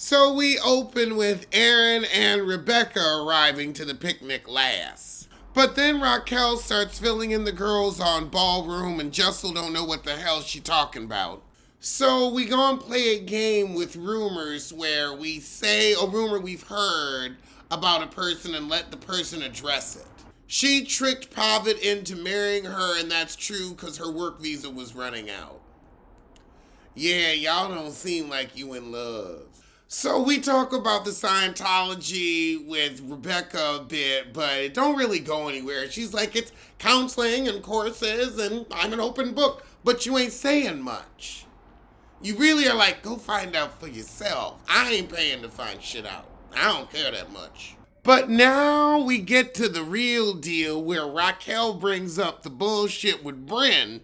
So we open with Aaron and Rebecca arriving to the picnic last. But then Raquel starts filling in the girls on ballroom and Jessel don't know what the hell she talking about. So we gonna play a game with rumors where we say a rumor we've heard about a person and let the person address it. She tricked Pavitt into marrying her, and that's true because her work visa was running out. Yeah, y'all don't seem like you in love. So we talk about the Scientology with Rebecca a bit, but it don't really go anywhere. She's like, it's counseling and courses and I'm an open book, but you ain't saying much. You really are like, go find out for yourself. I ain't paying to find shit out. I don't care that much. But now we get to the real deal where Raquel brings up the bullshit with Bryn,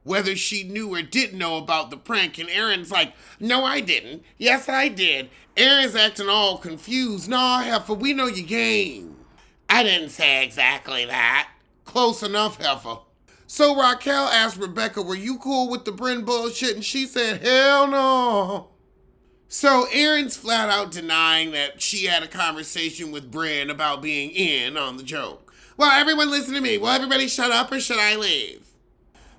whether she knew or didn't know about the prank, and Aaron's like, no, I didn't. Yes, I did. Aaron's acting all confused. No, Heifer, we know your game. I didn't say exactly that. Close enough, Heifer. So Raquel asked Rebecca, were you cool with the Bryn bullshit? And she said, hell no. So Aaron's flat out denying that she had a conversation with Bryn about being in on the joke. Well, everyone listen to me. Will everybody shut up or should I leave?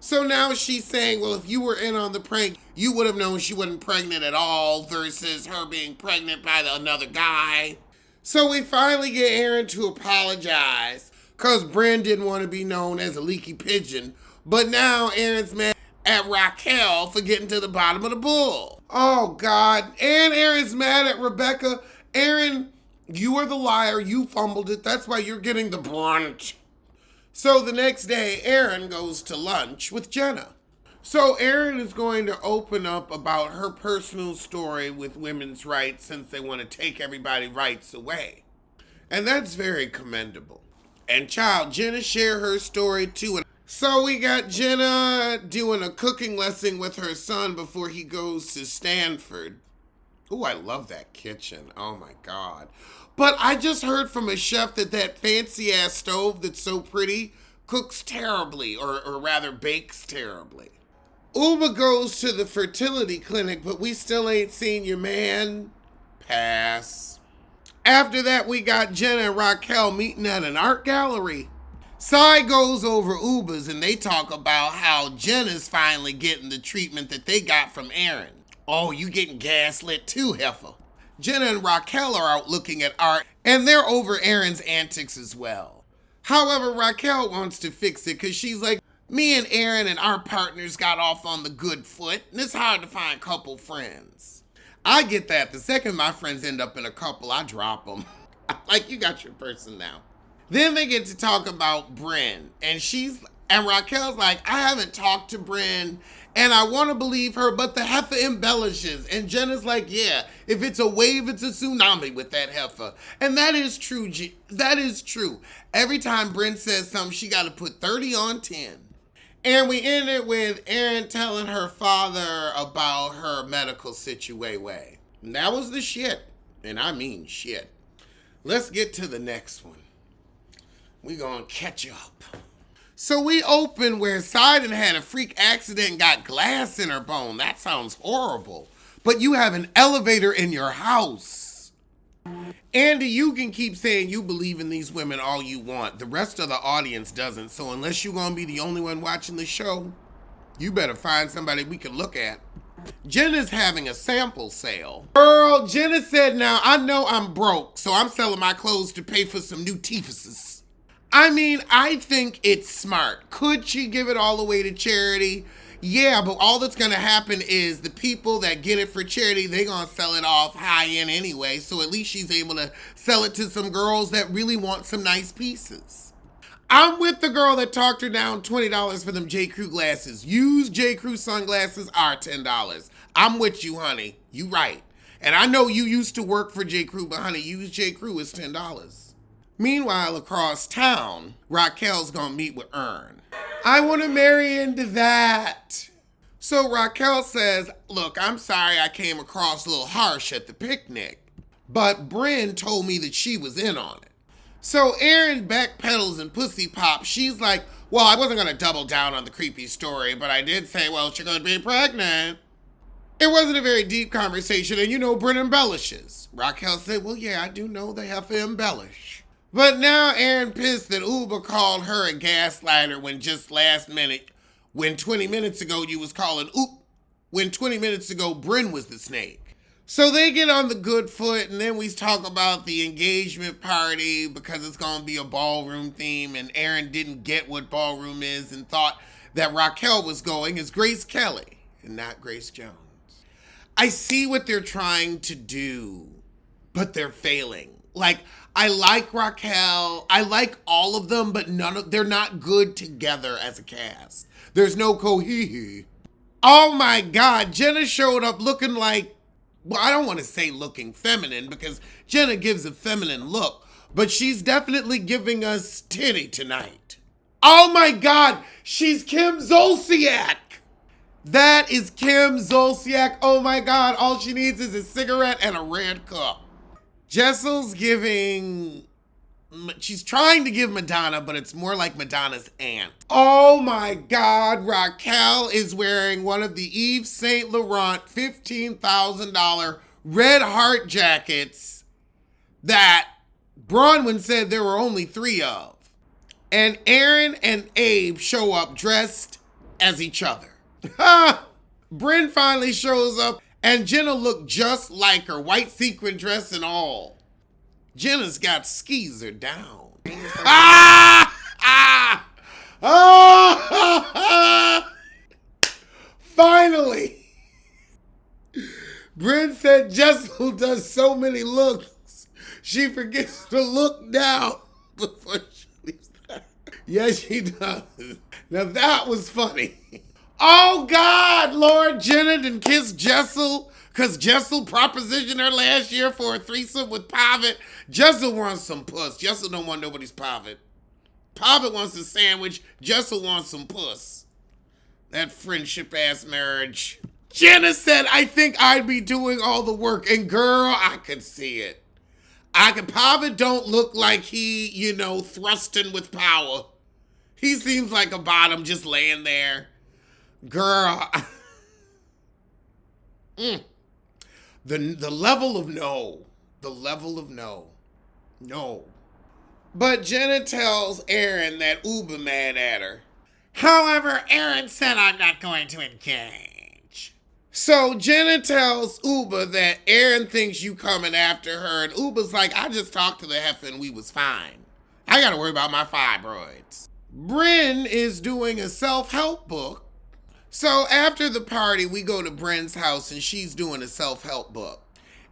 So now she's saying, well, if you were in on the prank, you would have known she wasn't pregnant at all versus her being pregnant by another guy. So we finally get Aaron to apologize because Bryn didn't want to be known as a leaky pigeon. But now Aaron's mad at Raquel for getting to the bottom of the bull. Oh, God. And Aaron's mad at Rebecca. Aaron, you are the liar. You fumbled it. That's why you're getting the brunt. So the next day, Aaron goes to lunch with Jenna. So Aaron is going to open up about her personal story with women's rights since they want to take everybody's rights away. And that's very commendable. And child, Jenna shared her story too. So we got Jenna doing a cooking lesson with her son before he goes to Stanford. Ooh, I love that kitchen. Oh my God. But I just heard from a chef that fancy ass stove that's so pretty cooks terribly, or rather bakes terribly. Uba goes to the fertility clinic, but we still ain't seen your man. Pass. After that, we got Jenna and Raquel meeting at an art gallery. Sai goes over Uba's and they talk about how Jenna's finally getting the treatment that they got from Aaron. Oh, you getting gaslit too, Heifer. Jenna and Raquel are out looking at art, and they're over Aaron's antics as well. However, Raquel wants to fix it because she's like, me and Aaron and our partners got off on the good foot, and it's hard to find couple friends. I get that. The second my friends end up in a couple, I drop them. Like, you got your person now. Then they get to talk about Bryn, and Raquel's like, I haven't talked to Bryn, and I want to believe her, but the heifer embellishes. And Jenna's like, yeah, if it's a wave, it's a tsunami with that heifer. And that is true. That is true. Every time Bryn says something, she got to put 30 on 10. And we end it with Aaron telling her father about her medical situation. And that was the shit. And I mean shit. Let's get to the next one. We gonna catch up. So we open where Sidon had a freak accident and got glass in her bone. That sounds horrible. But you have an elevator in your house. Andy, you can keep saying you believe in these women all you want. The rest of the audience doesn't. So unless you're gonna be the only one watching the show, you better find somebody we can look at. Jenna's having a sample sale. Girl, Jenna said, now I know I'm broke, so I'm selling my clothes to pay for some new teefuses. I mean, I think it's smart. Could she give it all away to charity? Yeah, but all that's going to happen is the people that get it for charity, they're going to sell it off high end anyway. So at least she's able to sell it to some girls that really want some nice pieces. I'm with the girl that talked her down $20 for them J. Crew glasses. Used J. Crew sunglasses are $10. I'm with you, honey. You right. And I know you used to work for J. Crew, but honey, used J. Crew is $10. Meanwhile, across town, Raquel's gonna meet with Ern. I want to marry into that. So Raquel says, look, I'm sorry I came across a little harsh at the picnic, but Bryn told me that she was in on it. So Aaron backpedals and pussy pops. She's like, well, I wasn't gonna double down on the creepy story, but I did say, well, she could be pregnant. It wasn't a very deep conversation, and you know Brent embellishes. Raquel said, well, yeah, I do know they have to embellish. But now Aaron pissed that Uber called her a gaslighter when just last minute, when 20 minutes ago you was calling when 20 minutes ago Bryn was the snake. So they get on the good foot, and then we talk about the engagement party because it's going to be a ballroom theme, and Aaron didn't get what ballroom is and thought that Raquel was going as Grace Kelly and not Grace Jones. I see what they're trying to do, but they're failing. Like, I like Raquel, I like all of them, but they're not good together as a cast. There's no cohee. Oh my God, Jenna showed up looking like, well, I don't want to say looking feminine because Jenna gives a feminine look, but she's definitely giving us titty tonight. Oh my God, she's Kim Zolciak. That is Kim Zolciak. Oh my God, all she needs is a cigarette and a red cup. Jessel's she's trying to give Madonna, but it's more like Madonna's aunt. Oh my God, Raquel is wearing one of the Yves Saint Laurent $15,000 red heart jackets that Bronwyn said there were only 3 of. And Aaron and Abe show up dressed as each other. Bryn finally shows up, and Jenna looked just like her, white sequin dress and all. Jenna's got skeezer down. Finally! Bryn said Jessel does so many looks, she forgets to look down before she leaves that. Yes, she does. Now that was funny. Oh God, Lord, Jenna didn't kiss Jessel because Jessel propositioned her last year for a threesome with Pavitt. Jessel wants some puss. Jessel don't want nobody's Pavitt. Pavitt wants a sandwich. Jessel wants some puss. That friendship-ass marriage. Jenna said, I think I'd be doing all the work. And girl, I could see it. Pavitt don't look like he, thrusting with power. He seems like a bottom just laying there. Girl, the level of no. No. But Jenna tells Aaron that Uber mad at her. However, Aaron said I'm not going to engage. So Jenna tells Uber that Aaron thinks you coming after her, and Uber's like, I just talked to the heifer and we was fine. I gotta worry about my fibroids. Bryn is doing a self-help book. So after the party, we go to Bryn's house and she's doing a self-help book.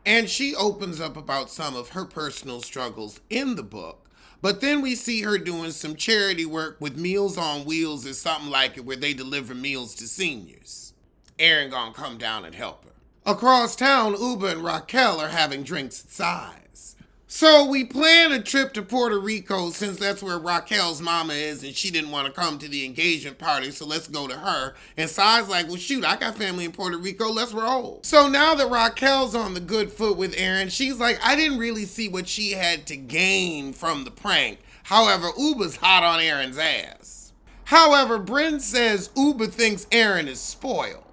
And she opens up about some of her personal struggles in the book. But then we see her doing some charity work with Meals on Wheels or something like it, where they deliver meals to seniors. Aaron gonna come down and help her. Across town, Uber and Raquel are having drinks at Si's. So we plan a trip to Puerto Rico since that's where Raquel's mama is and she didn't want to come to the engagement party, so let's go to her. And Si's like, well shoot, I got family in Puerto Rico, let's roll. So now that Raquel's on the good foot with Aaron, she's like, I didn't really see what she had to gain from the prank. However, Uber's hot on Aaron's ass. However, Bryn says Uber thinks Aaron is spoiled.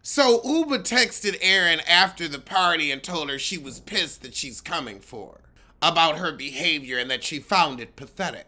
So Uber texted Aaron after the party and told her she was pissed that she's coming for her, about her behavior and that she found it pathetic.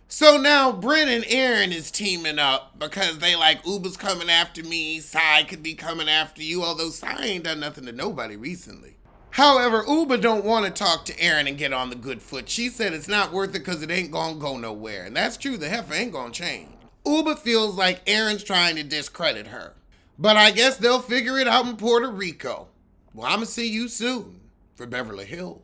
So now Bryn and Aaron is teaming up because they like, Uber's coming after me, Sai could be coming after you, although Sai ain't done nothing to nobody recently. However, Uber don't want to talk to Aaron and get on the good foot. She said it's not worth it because it ain't gonna go nowhere. And that's true, the heifer ain't gonna change. Uber feels like Aaron's trying to discredit her. But I guess they'll figure it out in Puerto Rico. Well, I'ma see you soon for Beverly Hills.